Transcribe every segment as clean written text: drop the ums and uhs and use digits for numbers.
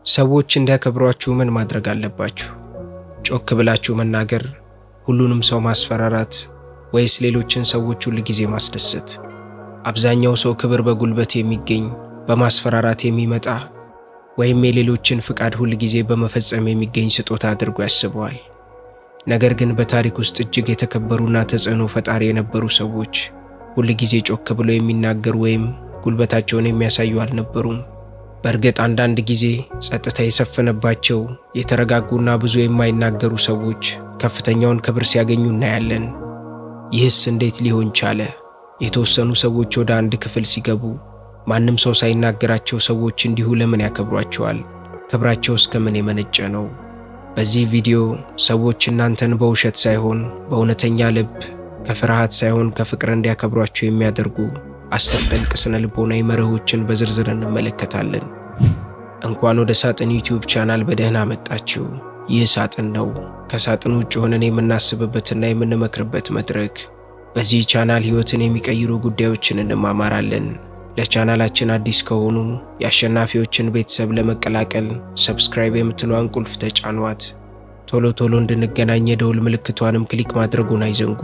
ሰዎች እንዲያከብሯችሁ ምን ማድረግ አለባችሁ? ጮክ ብላችሁ መናገር፣ ሁሉንም ሰው ማስፈራራት፣ ወይስ ሌሎችን ሰዎች ሁል ጊዜ ማስደሰት? አብዛኛው ሰው ክብር በጉልበት የሚገኝ በማስፈራራት የሚመጣ ወይም የሌሎችን ፍቃድ ሁል ጊዜ በመፈጸም የሚገኝ ስጦታ አድርጎ ያስበዋል። ነገር ግን በታሪክ ውስጥ እጅግ የተከበሩና ተጽዕኖ ፈጣሪ የነበሩ ሰዎች ሁል ጊዜ ጮክ ብለው የሚናገሩ ወይም ጉልበታቸውን የሚያሳዩ አልነበሩም። በእርግጥ አንዳንድ ጊዜ ጸጥታ የሰፈነባቸው የተረጋጉና ብዙ የማይናገሩ ሰዎች ከፍተኛውን ክብር ሲያገኙ እናያለን። ይህስ እንዴት ሊሆን ቻለ? የተወሰኑ ሰዎች ወደ አንድ ክፍል ሲገቡ ማንም ሰው ሳይናገራቸው ሰዎች እንዲሁ ለምን ያከብሯቸዋል? ክብራቸው እስከ ምን የመነጨ ነው? በዚህ ቪዲዮ ሰዎች እናንተን በውሸት ሳይሆን በእውነተኛ ልብ፣ ከፍርሃት ሳይሆን ከፍቅር እንዲያከብሯቸው የሚያደርጉ 10 ጥልቅ ስነ ልቦናዊ መርሆችን በዝርዝር እንመለከታለን። እንኳን ወደ ሳጥን ዩቲዩብ ቻናል በደህና መጣችሁ። ይህ ሳጥን ነው፣ ከሳጥን ውጭ ሆነን የምናስብበትና የምንመክርበት መድረክ። በዚህ ቻናል ሕይወትን የሚቀይሩ ጉዳዮችን እንማማራለን። ለቻናላችን አዲስ ከሆኑ የአሸናፊዎችን ቤተሰብ ለመቀላቀል ሰብስክራይብ የምትለዋን ቁልፍ ተጫኗት። ቶሎ ቶሎ እንድንገናኝ የደውል ምልክቷንም ክሊክ ማድረጉን አይዘንጉ።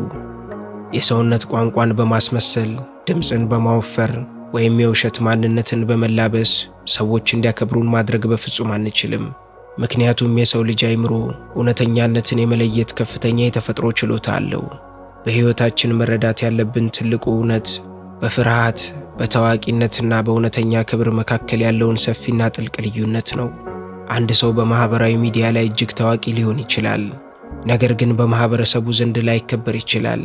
የሰውነት ቋንቋን በማስመሰል ድምፅን በማወፈር ወይም የውሸት ማንነትን በመላበስ ሰዎች እንዲያከብሩን ማድረግ በፍጹም አንችልም። ምክንያቱም የሰው ልጅ አእምሮ እውነተኛነትን የመለየት ከፍተኛ የተፈጥሮ ችሎታ አለው። በሕይወታችን መረዳት ያለብን ትልቁ እውነት በፍርሃት በታዋቂነትና በእውነተኛ ክብር መካከል ያለውን ሰፊና ጥልቅ ልዩነት ነው። አንድ ሰው በማህበራዊ ሚዲያ ላይ እጅግ ታዋቂ ሊሆን ይችላል፣ ነገር ግን በማህበረሰቡ ዘንድ ላይከበር ይችላል።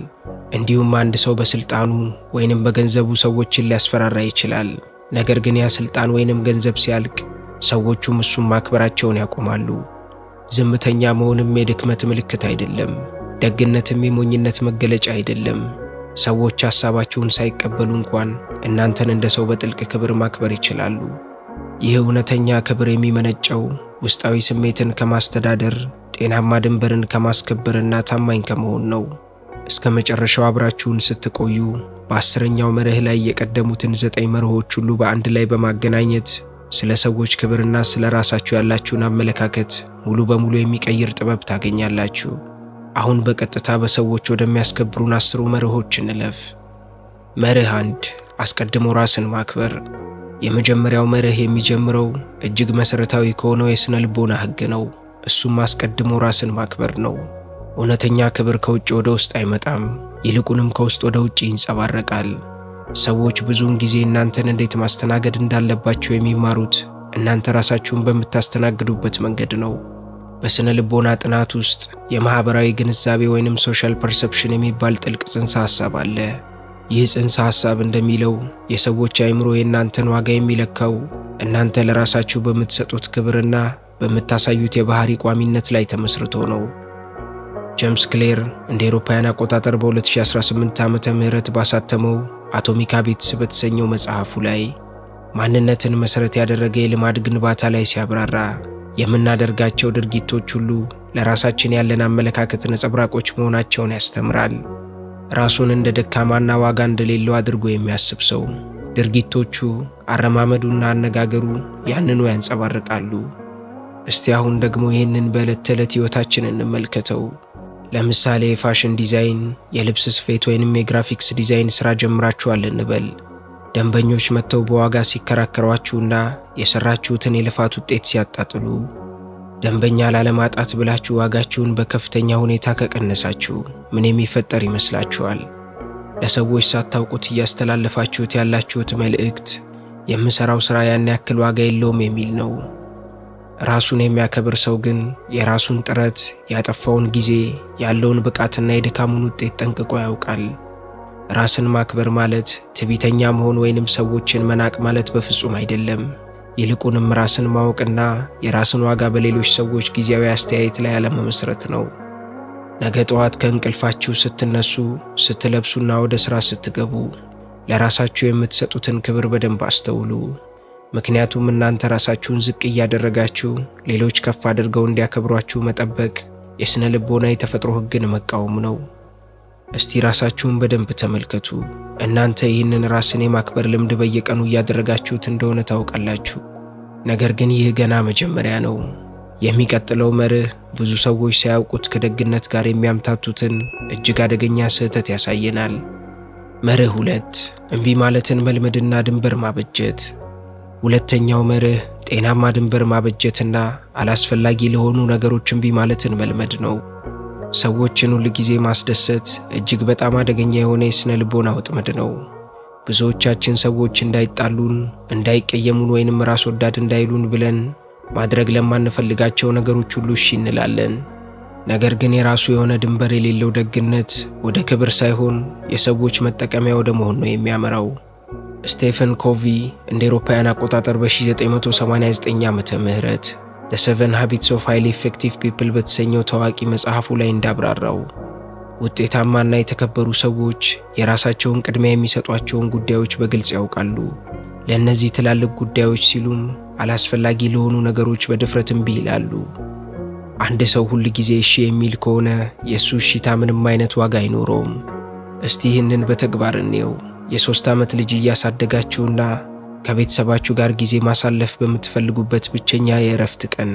እንዲሁም አንድ ሰው በስልጣኑ ወይንም በገንዘቡ ሰዎችን ሊያስፈራራ ይችላል፣ ነገር ግን ያ ስልጣን ወይንም ገንዘብ ሲያልቅ ሰዎቹም እሱም ማክበራቸውን ያቆማሉ። ዝምተኛ መሆንም የድክመት ምልክት አይደለም፣ ደግነትም የሞኝነት መገለጫ አይደለም። ሰዎች ሐሳባችሁን ሳይቀበሉ እንኳን እናንተን እንደ ሰው በጥልቅ ክብር ማክበር ይችላሉ። ይህ እውነተኛ ክብር የሚመነጨው ውስጣዊ ስሜትን ከማስተዳደር፣ ጤናማ ድንበርን ከማስከበርና ታማኝ ከመሆን ነው። እስከ መጨረሻው አብራችሁን ስትቆዩ በ10ኛው መርህ ላይ የቀደሙትን 9 መርሆች ሁሉ በአንድ ላይ በማገናኘት ስለ ሰዎች ክብርና ስለ ራሳችሁ ያላችሁን አመለካከት ሙሉ በሙሉ የሚቀይር ጥበብ ታገኛላችሁ። አሁን በቀጥታ በሰዎች ወደሚያስከብሩን 10 መርሆች እንለፍ። መርህ 1፣ አስቀድሞ ራስን ማክበር። የመጀመሪያው መርህ የሚጀምረው እጅግ መሠረታዊ ከሆነው የሥነ ልቦና ሕግ ነው። እሱም አስቀድሞ ራስን ማክበር ነው። እውነተኛ ክብር ከውጭ ወደ ውስጥ አይመጣም፣ ይልቁንም ከውስጥ ወደ ውጭ ይንጸባረቃል። ሰዎች ብዙውን ጊዜ እናንተን እንዴት ማስተናገድ እንዳለባቸው የሚማሩት እናንተ ራሳችሁን በምታስተናግዱበት መንገድ ነው። በስነ ልቦና ጥናት ውስጥ የማህበራዊ ግንዛቤ ወይንም ሶሻል ፐርሰፕሽን የሚባል ጥልቅ ጽንሰ ሐሳብ አለ። ይህ ጽንሰ ሐሳብ እንደሚለው የሰዎች አእምሮ የእናንተን ዋጋ የሚለካው እናንተ ለራሳችሁ በምትሰጡት ክብርና በምታሳዩት የባህሪ ቋሚነት ላይ ተመስርቶ ነው። ጄምስ ክሌር እንደ አውሮፓውያን አቆጣጠር በ2018 ዓመተ ምህረት ባሳተመው አቶሚክ ሃቢትስ በተሰኘው መጽሐፉ ላይ ማንነትን መሰረት ያደረገ የልማድ ግንባታ ላይ ሲያብራራ የምናደርጋቸው ድርጊቶች ሁሉ ለራሳችን ያለን አመለካከት ነጸብራቆች መሆናቸውን ያስተምራል። ራሱን እንደ ደካማና ዋጋ እንደሌለው አድርጎ የሚያስብ ሰው ድርጊቶቹ፣ አረማመዱና አነጋገሩ ያንኑ ያንጸባርቃሉ። እስቲ አሁን ደግሞ ይህንን በዕለት ተዕለት ሕይወታችን እንመልከተው። ለምሳሌ የፋሽን ዲዛይን፣ የልብስ ስፌት ወይንም የግራፊክስ ዲዛይን ሥራ ጀምራችኋል እንበል። ደንበኞች መጥተው በዋጋ ሲከራከሯችሁና የሰራችሁትን የልፋት ውጤት ሲያጣጥሉ፣ ደንበኛ ላለማጣት ብላችሁ ዋጋችሁን በከፍተኛ ሁኔታ ከቀነሳችሁ ምን የሚፈጠር ይመስላችኋል? ለሰዎች ሳታውቁት እያስተላለፋችሁት ያላችሁት መልእክት የምሰራው ሥራ ያን ያክል ዋጋ የለውም የሚል ነው። ራሱን የሚያከብር ሰው ግን የራሱን ጥረት፣ ያጠፋውን ጊዜ፣ ያለውን ብቃትና የድካሙን ውጤት ጠንቅቆ ያውቃል። ራስን ማክበር ማለት ትዕቢተኛ መሆን ወይንም ሰዎችን መናቅ ማለት በፍጹም አይደለም። ይልቁንም ራስን ማወቅና የራስን ዋጋ በሌሎች ሰዎች ጊዜያዊ አስተያየት ላይ አለመመስረት ነው። ነገ ጠዋት ከእንቅልፋችሁ ስትነሱ፣ ስትለብሱና ወደ ሥራ ስትገቡ ለራሳችሁ የምትሰጡትን ክብር በደንብ አስተውሉ። ምክንያቱም እናንተ ራሳችሁን ዝቅ እያደረጋችሁ ሌሎች ከፍ አድርገው እንዲያከብሯችሁ መጠበቅ የሥነ ልቦና የተፈጥሮ ሕግን መቃወም ነው። እስቲ ራሳችሁን በደንብ ተመልከቱ። እናንተ ይህንን ራስን የማክበር ልምድ በየቀኑ እያደረጋችሁት እንደሆነ ታውቃላችሁ። ነገር ግን ይህ ገና መጀመሪያ ነው። የሚቀጥለው መርህ ብዙ ሰዎች ሳያውቁት ከደግነት ጋር የሚያምታቱትን እጅግ አደገኛ ስህተት ያሳየናል። መርህ 2 እምቢ ማለትን መልመድና ድንበር ማበጀት። ሁለተኛው መርህ ጤናማ ድንበር ማበጀትና አላስፈላጊ ለሆኑ ነገሮች እምቢ ማለትን መልመድ ነው። ሰዎችን ሁል ጊዜ ማስደሰት እጅግ በጣም አደገኛ የሆነ የሥነ ልቦና ወጥመድ ነው። ብዙዎቻችን ሰዎች እንዳይጣሉን፣ እንዳይቀየሙን ወይንም ራስ ወዳድ እንዳይሉን ብለን ማድረግ ለማንፈልጋቸው ነገሮች ሁሉ እሺ እንላለን። ነገር ግን የራሱ የሆነ ድንበር የሌለው ደግነት ወደ ክብር ሳይሆን የሰዎች መጠቀሚያ ወደ መሆን ነው የሚያመራው። ስቴፈን ኮቪ እንደ አውሮፓውያን አቆጣጠር በ1989 ዓመተ ምህረት The 7 Habits of Highly Effective People በተሰኘው ታዋቂ መጽሐፉ ላይ እንዳብራራው ውጤታማና የተከበሩ ሰዎች የራሳቸውን ቅድሚያ የሚሰጧቸውን ጉዳዮች በግልጽ ያውቃሉ። ለእነዚህ ትላልቅ ጉዳዮች ሲሉም አላስፈላጊ ለሆኑ ነገሮች በድፍረት እምቢ ይላሉ። አንድ ሰው ሁል ጊዜ እሺ የሚል ከሆነ የእሱ እሺታ ምንም አይነት ዋጋ አይኖረውም። እስቲ ይህንን በተግባር እንየው። የ3 ዓመት ልጅ እያሳደጋችሁና ከቤተሰባችሁ ጋር ጊዜ ማሳለፍ በምትፈልጉበት ብቸኛ የእረፍት ቀን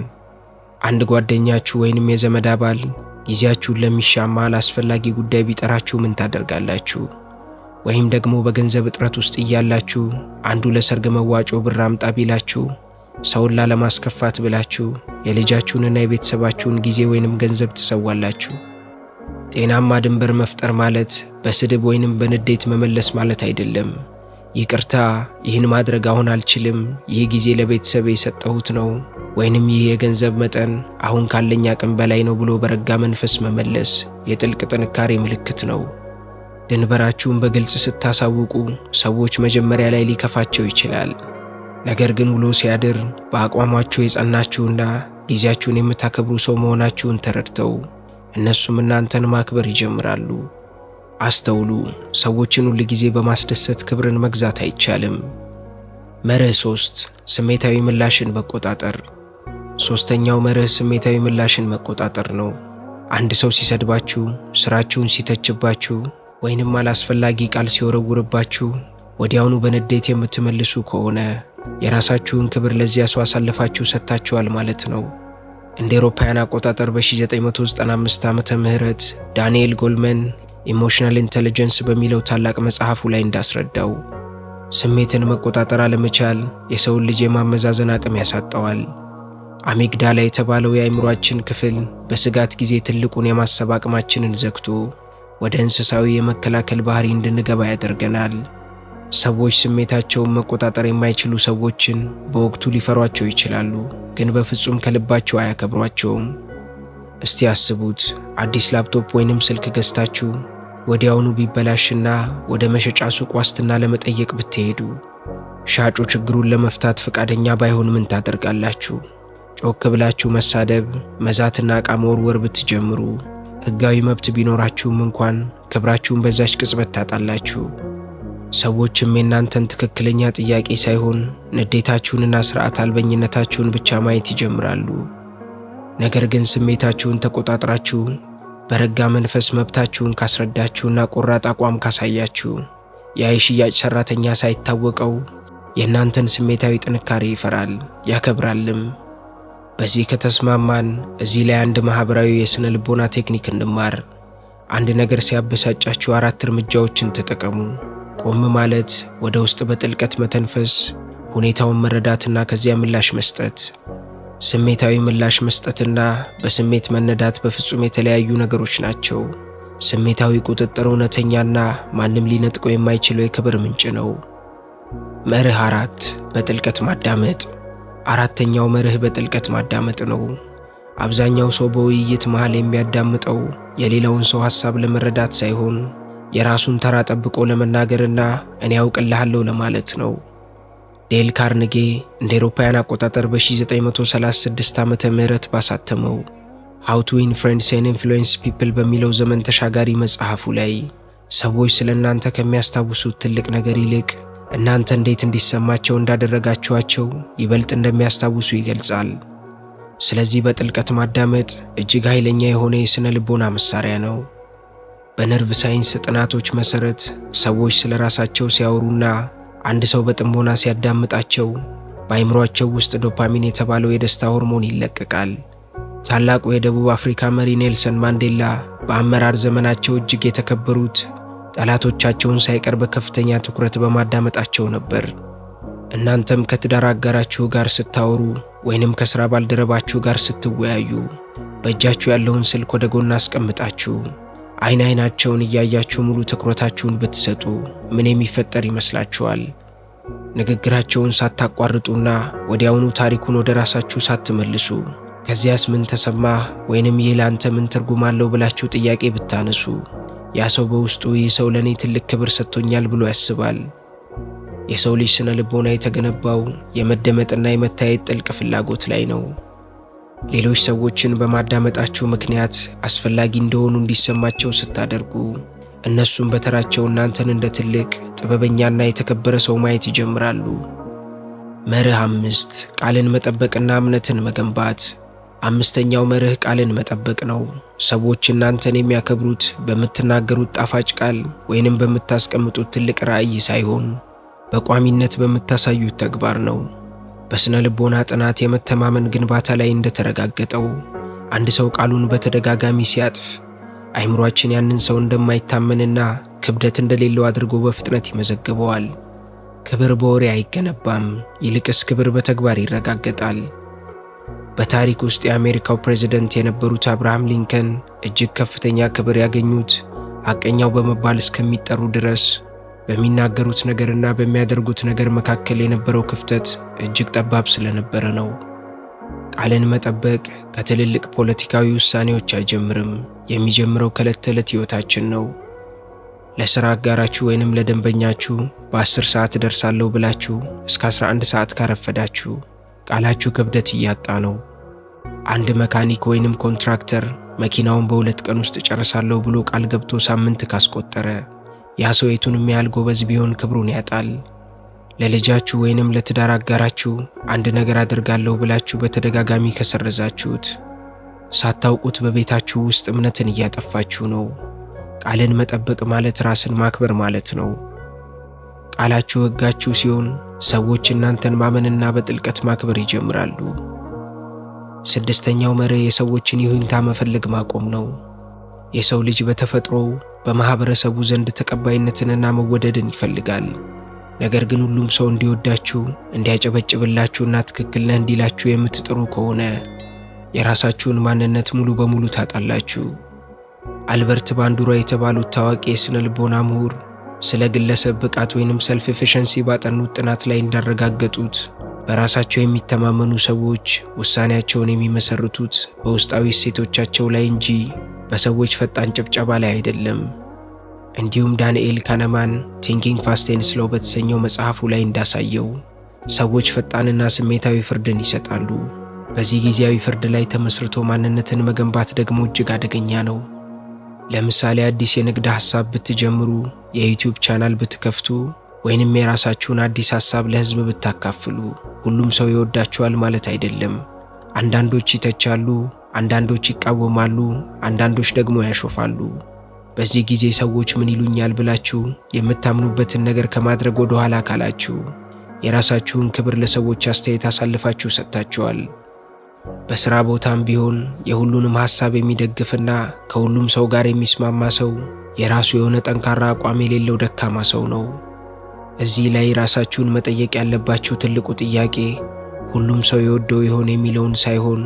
አንድ ጓደኛችሁ ወይንም የዘመድ አባል ጊዜያችሁን ለሚሻማ አላስፈላጊ ጉዳይ ቢጠራችሁ ምን ታደርጋላችሁ? ወይም ደግሞ በገንዘብ እጥረት ውስጥ እያላችሁ አንዱ ለሰርግ መዋጮ ብር አምጣ ቢላችሁ ሰውን ላለማስከፋት ብላችሁ የልጃችሁንና የቤተሰባችሁን ጊዜ ወይንም ገንዘብ ትሰዋላችሁ? ጤናማ ድንበር መፍጠር ማለት በስድብ ወይንም በንዴት መመለስ ማለት አይደለም። ይቅርታ፣ ይህን ማድረግ አሁን አልችልም፣ ይህ ጊዜ ለቤተሰብ የሰጠሁት ነው፣ ወይንም ይህ የገንዘብ መጠን አሁን ካለኝ አቅም በላይ ነው ብሎ በረጋ መንፈስ መመለስ የጥልቅ ጥንካሬ ምልክት ነው። ድንበራችሁን በግልጽ ስታሳውቁ ሰዎች መጀመሪያ ላይ ሊከፋቸው ይችላል። ነገር ግን ውሎ ሲያድር በአቋማችሁ የጸናችሁና ጊዜያችሁን የምታከብሩ ሰው መሆናችሁን ተረድተው እነሱም እናንተን ማክበር ይጀምራሉ። አስተውሉ፣ ሰዎችን ሁል ጊዜ በማስደሰት ክብርን መግዛት አይቻልም። መርህ 3 ስሜታዊ ምላሽን መቆጣጠር። ሶስተኛው መርህ ስሜታዊ ምላሽን መቆጣጠር ነው። አንድ ሰው ሲሰድባችሁ፣ ስራችሁን ሲተችባችሁ ወይንም አላስፈላጊ ቃል ሲወረውርባችሁ ወዲያውኑ በንዴት የምትመልሱ ከሆነ የራሳችሁን ክብር ለዚያ ሰው አሳልፋችሁ ሰጥታችኋል ማለት ነው። እንደ አውሮፓውያን አቆጣጠር በ1995 ዓመተ ምህረት ዳንኤል ጎልመን ኢሞሽናል ኢንተለጀንስ በሚለው ታላቅ መጽሐፉ ላይ እንዳስረዳው ስሜትን መቆጣጠር አለመቻል የሰውን ልጅ የማመዛዘን አቅም ያሳጣዋል። አሚግዳላ የተባለው የአእምሮአችን ክፍል በስጋት ጊዜ ትልቁን የማሰብ አቅማችንን ዘግቶ ወደ እንስሳዊ የመከላከል ባህሪ እንድንገባ ያደርገናል። ሰዎች ስሜታቸውን መቆጣጠር የማይችሉ ሰዎችን በወቅቱ ሊፈሯቸው ይችላሉ፣ ግን በፍጹም ከልባቸው አያከብሯቸውም። እስቲ አስቡት፣ አዲስ ላፕቶፕ ወይንም ስልክ ገዝታችሁ ወዲያውኑ ቢበላሽና ወደ መሸጫ ሱቅ ዋስትና ለመጠየቅ ብትሄዱ ሻጩ ችግሩን ለመፍታት ፈቃደኛ ባይሆን ምን ታደርጋላችሁ? ጮክ ብላችሁ መሳደብ፣ መዛትና ዕቃ መወርወር ብትጀምሩ ሕጋዊ መብት ቢኖራችሁም እንኳን ክብራችሁን በዛች ቅጽበት ታጣላችሁ። ሰዎችም የእናንተን ትክክለኛ ጥያቄ ሳይሆን ንዴታችሁንና ሥርዓት አልበኝነታችሁን ብቻ ማየት ይጀምራሉ። ነገር ግን ስሜታችሁን ተቆጣጥራችሁ በረጋ መንፈስ መብታችሁን ካስረዳችሁና ቆራጥ አቋም ካሳያችሁ ያ የሽያጭ ሠራተኛ ሳይታወቀው የእናንተን ስሜታዊ ጥንካሬ ይፈራል፣ ያከብራልም። በዚህ ከተስማማን እዚህ ላይ አንድ ማኅበራዊ የሥነ ልቦና ቴክኒክ እንማር። አንድ ነገር ሲያበሳጫችሁ 4 እርምጃዎችን ተጠቀሙ። ቆም ማለት፣ ወደ ውስጥ በጥልቀት መተንፈስ፣ ሁኔታውን መረዳትና ከዚያ ምላሽ መስጠት። ስሜታዊ ምላሽ መስጠትና በስሜት መነዳት በፍጹም የተለያዩ ነገሮች ናቸው። ስሜታዊ ቁጥጥር እውነተኛና ማንም ሊነጥቀው የማይችለው የክብር ምንጭ ነው። መርህ 4 በጥልቀት ማዳመጥ። አራተኛው መርህ በጥልቀት ማዳመጥ ነው። አብዛኛው ሰው በውይይት መሃል የሚያዳምጠው የሌላውን ሰው ሐሳብ ለመረዳት ሳይሆን የራሱን ተራ ጠብቆ ለመናገርና እኔ ያውቅልሃለሁ ለማለት ነው። ዴል ካርኔጌ እንደ አውሮፓውያን አቆጣጠር በ1936 ዓመተ ምህረት ባሳተመው How to Win Friends and Influence People በሚለው ዘመን ተሻጋሪ መጽሐፉ ላይ ሰዎች ስለ እናንተ ከሚያስታውሱት ትልቅ ነገር ይልቅ እናንተ እንዴት እንዲሰማቸው እንዳደረጋችኋቸው ይበልጥ እንደሚያስታውሱ ይገልጻል። ስለዚህ በጥልቀት ማዳመጥ እጅግ ኃይለኛ የሆነ የሥነ ልቦና መሳሪያ ነው። በነርቭ ሳይንስ ጥናቶች መሠረት ሰዎች ስለ ራሳቸው ሲያወሩና አንድ ሰው በጥሞና ሲያዳምጣቸው በአይምሮአቸው ውስጥ ዶፓሚን የተባለው የደስታ ሆርሞን ይለቀቃል። ታላቁ የደቡብ አፍሪካ መሪ ኔልሰን ማንዴላ በአመራር ዘመናቸው እጅግ የተከበሩት ጠላቶቻቸውን ሳይቀር በከፍተኛ ትኩረት በማዳመጣቸው ነበር። እናንተም ከትዳር አጋራችሁ ጋር ስታወሩ ወይንም ከሥራ ባልደረባችሁ ጋር ስትወያዩ በእጃችሁ ያለውን ስልክ ወደ ጎን አስቀምጣችሁ አይናቸውን እያያችሁ ሙሉ ትኩረታችሁን ብትሰጡ ምን የሚፈጠር ይመስላችኋል? ንግግራቸውን ሳታቋርጡና ወዲያውኑ ታሪኩን ወደ ራሳችሁ ሳትመልሱ ከዚያስ ምን ተሰማህ ወይንም ይህ ለአንተ ምን ትርጉም አለው ብላችሁ ጥያቄ ብታነሱ ያ ሰው በውስጡ ይህ ሰው ለኔ ትልቅ ክብር ሰጥቶኛል ብሎ ያስባል። የሰው ልጅ ስነ ልቦና የተገነባው የመደመጥና የመታየት ጥልቅ ፍላጎት ላይ ነው። ሌሎች ሰዎችን በማዳመጣችሁ ምክንያት አስፈላጊ እንደሆኑ እንዲሰማቸው ስታደርጉ እነሱም በተራቸው እናንተን እንደ ትልቅ ጥበበኛና የተከበረ ሰው ማየት ይጀምራሉ። መርህ 5 ቃልን መጠበቅና እምነትን መገንባት። አምስተኛው መርህ ቃልን መጠበቅ ነው። ሰዎች እናንተን የሚያከብሩት በምትናገሩት ጣፋጭ ቃል ወይንም በምታስቀምጡት ትልቅ ራዕይ ሳይሆን በቋሚነት በምታሳዩት ተግባር ነው። በስነ ልቦና ጥናት የመተማመን ግንባታ ላይ እንደተረጋገጠው አንድ ሰው ቃሉን በተደጋጋሚ ሲያጥፍ አይምሮአችን ያንን ሰው እንደማይታመንና ክብደት እንደሌለው አድርጎ በፍጥነት ይመዘግበዋል። ክብር በወሬ አይገነባም፣ ይልቅስ ክብር በተግባር ይረጋገጣል። በታሪክ ውስጥ የአሜሪካው ፕሬዝዳንት የነበሩት አብርሃም ሊንከን እጅግ ከፍተኛ ክብር ያገኙት ሐቀኛው በመባል እስከሚጠሩ ድረስ በሚናገሩት ነገርና በሚያደርጉት ነገር መካከል የነበረው ክፍተት እጅግ ጠባብ ስለነበረ ነው። ቃልን መጠበቅ ከትልልቅ ፖለቲካዊ ውሳኔዎች አይጀምርም። የሚጀምረው ከዕለት ተዕለት ሕይወታችን ነው። ለሥራ አጋራችሁ ወይንም ለደንበኛችሁ በ10 ሰዓት እደርሳለሁ ብላችሁ እስከ 11 ሰዓት ካረፈዳችሁ ቃላችሁ ክብደት እያጣ ነው። አንድ መካኒክ ወይንም ኮንትራክተር መኪናውን በ2 ቀን ውስጥ ጨርሳለሁ ብሎ ቃል ገብቶ ሳምንት ካስቆጠረ ያ ሰው የቱንም ያህል ጎበዝ ቢሆን ክብሩን ያጣል። ለልጃችሁ ወይንም ለትዳር አጋራችሁ አንድ ነገር አድርጋለሁ ብላችሁ በተደጋጋሚ ከሰረዛችሁት ሳታውቁት በቤታችሁ ውስጥ እምነትን እያጠፋችሁ ነው። ቃልን መጠበቅ ማለት ራስን ማክበር ማለት ነው። ቃላችሁ ሕጋችሁ ሲሆን ሰዎች እናንተን ማመንና በጥልቀት ማክበር ይጀምራሉ። 6ኛው መርህ የሰዎችን ይሁንታ መፈለግ ማቆም ነው። የሰው ልጅ በተፈጥሮው በማህበረሰቡ ዘንድ ተቀባይነትንና መወደድን ይፈልጋል። ነገር ግን ሁሉም ሰው እንዲወዳችሁ፣ እንዲያጨበጭብላችሁና ትክክል ነህ እንዲላችሁ የምትጥሩ ከሆነ የራሳችሁን ማንነት ሙሉ በሙሉ ታጣላችሁ። አልበርት ባንዱራ የተባሉት ታዋቂ የስነ ልቦና ምሁር ስለ ግለሰብ ብቃት ወይንም ሰልፍ ኤፊሸንሲ ባጠኑት ጥናት ላይ እንዳረጋገጡት በራሳቸው የሚተማመኑ ሰዎች ውሳኔያቸውን የሚመሰርቱት በውስጣዊ እሴቶቻቸው ላይ እንጂ በሰዎች ፈጣን ጭብጨባ ላይ አይደለም። እንዲሁም ዳንኤል ካነማን ቲንኪንግ ፋስት ኤንድ ስሎው በተሰኘው መጽሐፉ ላይ እንዳሳየው ሰዎች ፈጣንና ስሜታዊ ፍርድን ይሰጣሉ። በዚህ ጊዜያዊ ፍርድ ላይ ተመስርቶ ማንነትን መገንባት ደግሞ እጅግ አደገኛ ነው። ለምሳሌ አዲስ የንግድ ሐሳብ ብትጀምሩ፣ የዩቲዩብ ቻናል ብትከፍቱ ወይንም የራሳችሁን አዲስ ሐሳብ ለሕዝብ ብታካፍሉ ሁሉም ሰው ይወዳችኋል ማለት አይደለም። አንዳንዶች ይተቻሉ፣ አንዳንዶች ይቃወማሉ፣ አንዳንዶች ደግሞ ያሾፋሉ። በዚህ ጊዜ ሰዎች ምን ይሉኛል ብላችሁ የምታምኑበትን ነገር ከማድረግ ወደ ኋላ ካላችሁ የራሳችሁን ክብር ለሰዎች አስተያየት አሳልፋችሁ ሰጥታችኋል። በሥራ ቦታም ቢሆን የሁሉንም ሐሳብ የሚደግፍና ከሁሉም ሰው ጋር የሚስማማ ሰው የራሱ የሆነ ጠንካራ አቋም የሌለው ደካማ ሰው ነው። እዚህ ላይ ራሳችሁን መጠየቅ ያለባችሁ ትልቁ ጥያቄ ሁሉም ሰው የወደው ይሆን የሚለውን ሳይሆን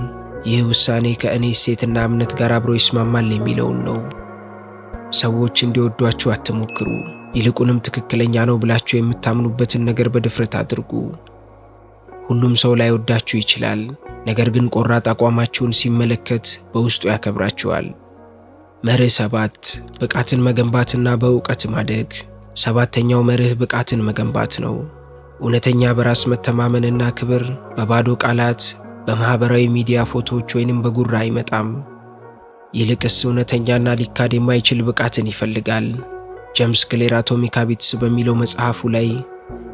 ይህ ውሳኔ ከእኔ እሴትና እምነት ጋር አብሮ ይስማማል የሚለውን ነው። ሰዎች እንዲወዷችሁ አትሞክሩ። ይልቁንም ትክክለኛ ነው ብላችሁ የምታምኑበትን ነገር በድፍረት አድርጉ። ሁሉም ሰው ላይወዳችሁ ይችላል፣ ነገር ግን ቆራጥ አቋማችሁን ሲመለከት በውስጡ ያከብራችኋል። መርህ 7 ብቃትን መገንባትና በእውቀት ማደግ። 7ኛው መርህ ብቃትን መገንባት ነው። እውነተኛ በራስ መተማመንና ክብር በባዶ ቃላት፣ በማህበራዊ ሚዲያ ፎቶዎች ወይንም በጉራ አይመጣም። ይልቅስ እውነተኛና ሊካድ የማይችል ብቃትን ይፈልጋል። ጄምስ ክሌር አቶሚክ ሃቢትስ በሚለው መጽሐፉ ላይ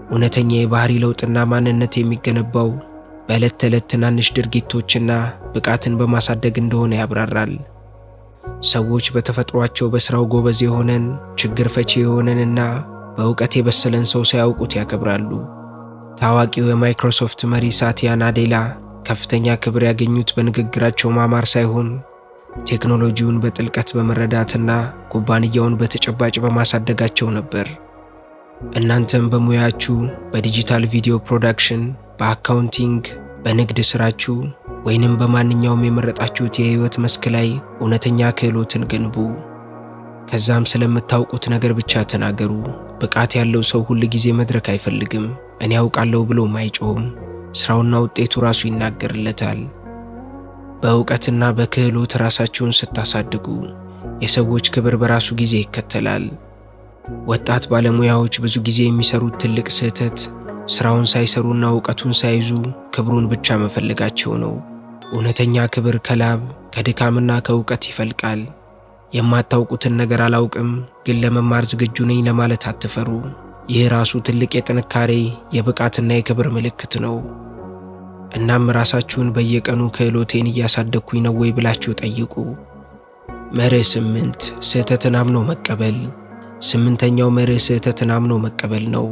እውነተኛ የባህሪ ለውጥና ማንነት የሚገነባው በዕለት ተዕለት ትናንሽ ድርጊቶችና ብቃትን በማሳደግ እንደሆነ ያብራራል። ሰዎች በተፈጥሯቸው በሥራው ጎበዝ የሆነን፣ ችግር ፈቺ የሆነንና በእውቀት የበሰለን ሰው ሳያውቁት ያከብራሉ። ታዋቂው የማይክሮሶፍት መሪ ሳቲያ ናዴላ ከፍተኛ ክብር ያገኙት በንግግራቸው ማማር ሳይሆን ቴክኖሎጂውን በጥልቀት በመረዳትና ኩባንያውን በተጨባጭ በማሳደጋቸው ነበር። እናንተም በሙያችሁ በዲጂታል ቪዲዮ ፕሮዳክሽን፣ በአካውንቲንግ፣ በንግድ ስራችሁ ወይንም በማንኛውም የመረጣችሁት የህይወት መስክ ላይ እውነተኛ ክህሎትን ገንቡ። ከዛም ስለምታውቁት ነገር ብቻ ተናገሩ። ብቃት ያለው ሰው ሁል ጊዜ መድረክ አይፈልግም። እኔ ያውቃለሁ ብሎም አይጮህም። ስራውና ውጤቱ ራሱ ይናገርለታል። በእውቀትና በክህሎት ራሳችሁን ስታሳድጉ የሰዎች ክብር በራሱ ጊዜ ይከተላል። ወጣት ባለሙያዎች ብዙ ጊዜ የሚሰሩት ትልቅ ስህተት ስራውን ሳይሰሩና እውቀቱን ሳይዙ ክብሩን ብቻ መፈለጋቸው ነው። እውነተኛ ክብር ከላብ ከድካምና ከእውቀት ይፈልቃል። የማታውቁትን ነገር አላውቅም፣ ግን ለመማር ዝግጁ ነኝ ለማለት አትፈሩ። ይህ ራሱ ትልቅ የጥንካሬ የብቃትና የክብር ምልክት ነው። እናም ራሳችሁን በየቀኑ ክህሎቴን እያሳደግኩኝ ነው ወይ ብላችሁ ጠይቁ። መርህ 8 ስህተትን አምኖ መቀበል። 8ኛው መርህ ስህተትን አምኖ መቀበል ነው።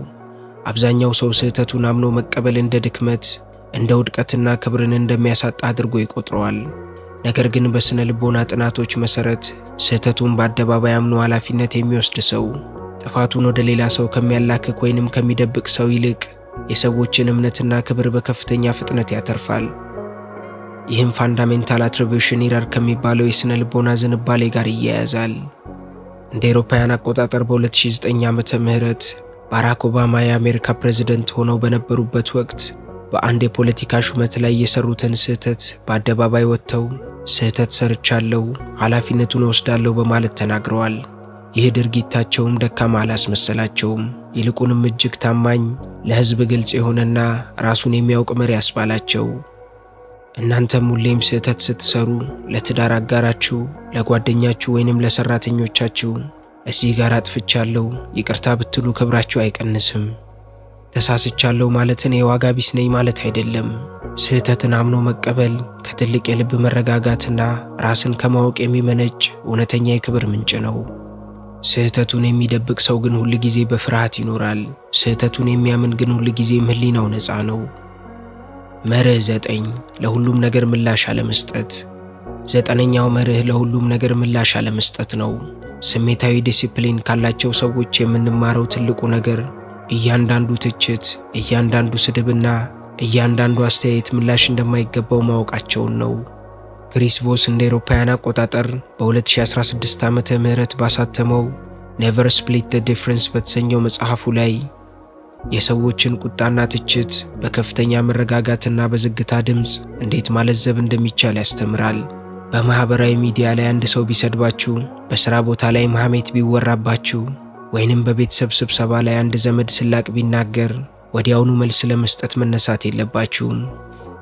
አብዛኛው ሰው ስህተቱን አምኖ መቀበል እንደ ድክመት፣ እንደ ውድቀትና ክብርን እንደሚያሳጣ አድርጎ ይቆጥረዋል። ነገር ግን በስነ ልቦና ጥናቶች መሰረት ስህተቱን በአደባባይ አምኖ ኃላፊነት የሚወስድ ሰው ጥፋቱን ወደ ሌላ ሰው ከሚያላክክ ወይንም ከሚደብቅ ሰው ይልቅ የሰዎችን እምነትና ክብር በከፍተኛ ፍጥነት ያተርፋል። ይህም ፋንዳሜንታል አትሪቢዩሽን ኢረር ከሚባለው የስነ ልቦና ዝንባሌ ጋር ይያያዛል። እንደ አውሮፓውያን አቆጣጠር በ2009 ዓመተ ምህረት ባራክ ኦባማ የአሜሪካ ፕሬዝዳንት ሆነው በነበሩበት ወቅት በአንድ የፖለቲካ ሹመት ላይ የሰሩትን ስህተት በአደባባይ ወጥተው ስህተት ሰርቻለሁ፣ ኃላፊነቱን ወስዳለሁ በማለት ተናግረዋል። ይህ ድርጊታቸውም ደካማ አላስመሰላቸውም። ይልቁንም እጅግ ታማኝ፣ ለሕዝብ ግልጽ የሆነና ራሱን የሚያውቅ መሪ ያስባላቸው። እናንተም ሁሌም ስህተት ስትሰሩ ለትዳር አጋራችሁ፣ ለጓደኛችሁ ወይንም ለሰራተኞቻችሁ እዚህ ጋር አጥፍቻለሁ ይቅርታ ብትሉ ክብራችሁ አይቀንስም። ተሳስቻለሁ ማለትን የዋጋ ቢስ ነኝ ማለት አይደለም። ስህተትን አምኖ መቀበል ከትልቅ የልብ መረጋጋትና ራስን ከማወቅ የሚመነጭ እውነተኛ የክብር ምንጭ ነው። ስህተቱን የሚደብቅ ሰው ግን ሁል ጊዜ በፍርሃት ይኖራል። ስህተቱን የሚያምን ግን ሁል ጊዜም ህሊናው ነፃ ነው። መርህ 9 ለሁሉም ነገር ምላሽ አለመስጠት። 9ኛው መርህ ለሁሉም ነገር ምላሽ አለመስጠት ነው። ስሜታዊ ዲሲፕሊን ካላቸው ሰዎች የምንማረው ትልቁ ነገር እያንዳንዱ ትችት፣ እያንዳንዱ ስድብና እያንዳንዱ አስተያየት ምላሽ እንደማይገባው ማወቃቸውን ነው። ክሪስ ቮስ እንደ አውሮፓውያን አቆጣጠር በ2016 ዓመተ ምህረት ባሳተመው ኔቨር ስፕሊት ዘ ዲፍረንስ በተሰኘው መጽሐፉ ላይ የሰዎችን ቁጣና ትችት በከፍተኛ መረጋጋትና በዝግታ ድምፅ እንዴት ማለዘብ እንደሚቻል ያስተምራል። በማህበራዊ ሚዲያ ላይ አንድ ሰው ቢሰድባችሁ፣ በሥራ ቦታ ላይ ሐሜት ቢወራባችሁ ወይንም በቤተሰብ ስብሰባ ላይ አንድ ዘመድ ስላቅ ቢናገር ወዲያውኑ መልስ ለመስጠት መነሳት የለባችሁም።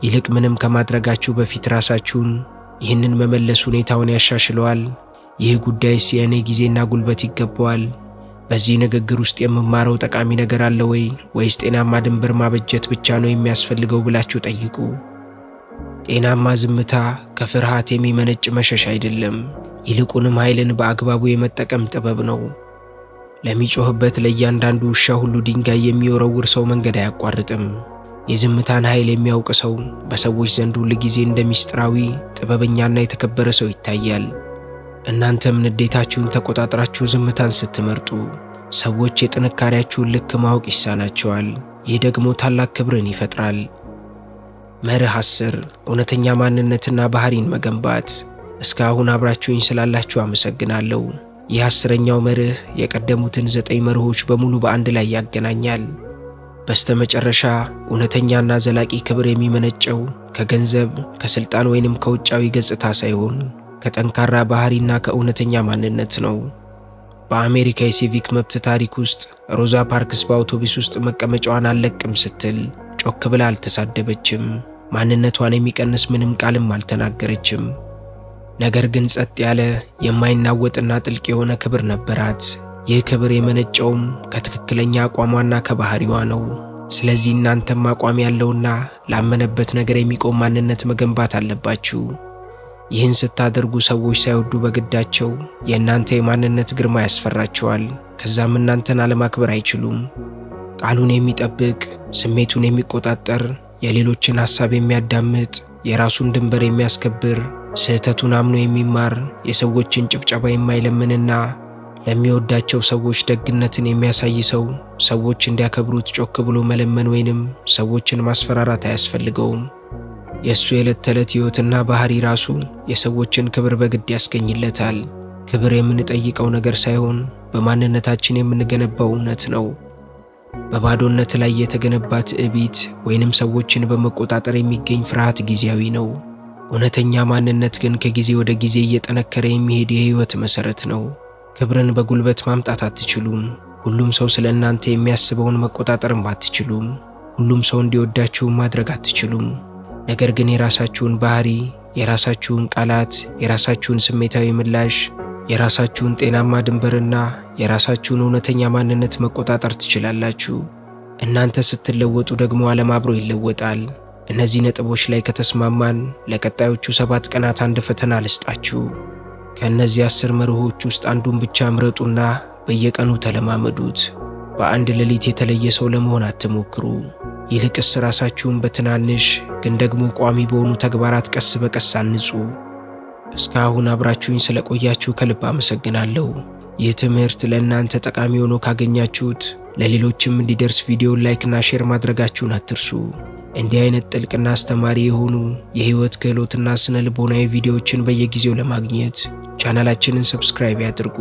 ይልቅ ምንም ከማድረጋችሁ በፊት ራሳችሁን ይህንን መመለስ ሁኔታውን ያሻሽለዋል? ይህ ጉዳይስ የእኔ ጊዜና ጉልበት ይገባዋል? በዚህ ንግግር ውስጥ የምማረው ጠቃሚ ነገር አለ ወይ? ወይስ ጤናማ ድንበር ማበጀት ብቻ ነው የሚያስፈልገው ብላችሁ ጠይቁ። ጤናማ ዝምታ ከፍርሃት የሚመነጭ መሸሽ አይደለም፣ ይልቁንም ኃይልን በአግባቡ የመጠቀም ጥበብ ነው። ለሚጮህበት ለእያንዳንዱ ውሻ ሁሉ ድንጋይ የሚወረውር ሰው መንገድ አያቋርጥም። የዝምታን ኃይል የሚያውቅ ሰው በሰዎች ዘንድ ሁል ጊዜ እንደ ሚስጥራዊ፣ ጥበበኛና የተከበረ ሰው ይታያል። እናንተም ንዴታችሁን ተቆጣጥራችሁ ዝምታን ስትመርጡ ሰዎች የጥንካሬያችሁን ልክ ማወቅ ይሳናቸዋል። ይህ ደግሞ ታላቅ ክብርን ይፈጥራል። መርህ 10 እውነተኛ ማንነትና ባህሪን መገንባት። እስካሁን አብራችሁኝ ስላላችሁ አመሰግናለሁ። ይህ 10ኛው መርህ የቀደሙትን 9 መርሆች በሙሉ በአንድ ላይ ያገናኛል። በስተመጨረሻ እውነተኛና ዘላቂ ክብር የሚመነጨው ከገንዘብ፣ ከስልጣን ወይንም ከውጫዊ ገጽታ ሳይሆን ከጠንካራ ባህሪና ከእውነተኛ ማንነት ነው። በአሜሪካ የሲቪክ መብት ታሪክ ውስጥ ሮዛ ፓርክስ በአውቶቡስ ውስጥ መቀመጫዋን አልለቅም ስትል ጮክ ብላ አልተሳደበችም። ማንነቷን የሚቀንስ ምንም ቃልም አልተናገረችም። ነገር ግን ጸጥ ያለ የማይናወጥና ጥልቅ የሆነ ክብር ነበራት። ይህ ክብር የመነጨውም ከትክክለኛ አቋሟና ከባህሪዋ ነው። ስለዚህ እናንተም አቋም ያለውና ላመነበት ነገር የሚቆም ማንነት መገንባት አለባችሁ። ይህን ስታደርጉ ሰዎች ሳይወዱ በግዳቸው የእናንተ የማንነት ግርማ ያስፈራቸዋል። ከዛም እናንተን አለማክበር አይችሉም። ቃሉን የሚጠብቅ፣ ስሜቱን የሚቆጣጠር፣ የሌሎችን ሐሳብ የሚያዳምጥ፣ የራሱን ድንበር የሚያስከብር፣ ስህተቱን አምኖ የሚማር፣ የሰዎችን ጭብጨባ የማይለምንና ለሚወዳቸው ሰዎች ደግነትን የሚያሳይ ሰው ሰዎች እንዲያከብሩት ጮክ ብሎ መለመን ወይንም ሰዎችን ማስፈራራት አያስፈልገውም። የእሱ የዕለት ተዕለት ሕይወትና ባህሪ ራሱ የሰዎችን ክብር በግድ ያስገኝለታል። ክብር የምንጠይቀው ነገር ሳይሆን በማንነታችን የምንገነባው እውነት ነው። በባዶነት ላይ የተገነባ ትዕቢት ወይንም ሰዎችን በመቆጣጠር የሚገኝ ፍርሃት ጊዜያዊ ነው። እውነተኛ ማንነት ግን ከጊዜ ወደ ጊዜ እየጠነከረ የሚሄድ የሕይወት መሠረት ነው። ክብርን በጉልበት ማምጣት አትችሉም። ሁሉም ሰው ስለ እናንተ የሚያስበውን መቆጣጠርም አትችሉም። ሁሉም ሰው እንዲወዳችሁ ማድረግ አትችሉም። ነገር ግን የራሳችሁን ባህሪ፣ የራሳችሁን ቃላት፣ የራሳችሁን ስሜታዊ ምላሽ፣ የራሳችሁን ጤናማ ድንበርና የራሳችሁን እውነተኛ ማንነት መቆጣጠር ትችላላችሁ። እናንተ ስትለወጡ ደግሞ ዓለም አብሮ ይለወጣል። እነዚህ ነጥቦች ላይ ከተስማማን ለቀጣዮቹ 7 ቀናት አንድ ፈተና ልስጣችሁ። ከእነዚህ 10 መርሆች ውስጥ አንዱን ብቻ ምረጡና በየቀኑ ተለማመዱት። በአንድ ሌሊት የተለየ ሰው ለመሆን አትሞክሩ። ይልቅስ ራሳችሁን በትናንሽ ግን ደግሞ ቋሚ በሆኑ ተግባራት ቀስ በቀስ አንጹ። እስካሁን አብራችሁኝ ስለቆያችሁ ከልብ አመሰግናለሁ። ይህ ትምህርት ለእናንተ ጠቃሚ ሆኖ ካገኛችሁት ለሌሎችም እንዲደርስ ቪዲዮን ላይክና ሼር ማድረጋችሁን አትርሱ። እንዲህ አይነት ጥልቅና አስተማሪ የሆኑ የህይወት ክህሎትና ስነ ልቦናዊ ቪዲዮዎችን በየጊዜው ለማግኘት ቻናላችንን ሰብስክራይብ ያድርጉ።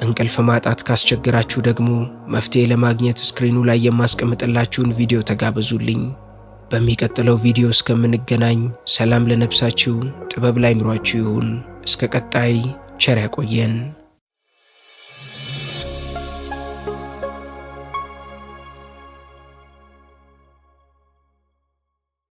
እንቅልፍ ማጣት ካስቸገራችሁ ደግሞ መፍትሄ ለማግኘት ስክሪኑ ላይ የማስቀምጥላችሁን ቪዲዮ ተጋበዙልኝ። በሚቀጥለው ቪዲዮ እስከምንገናኝ ሰላም ለነፍሳችሁ፣ ጥበብ ለአእምሯችሁ ይሁን። እስከ ቀጣይ ቸር ያቆየን።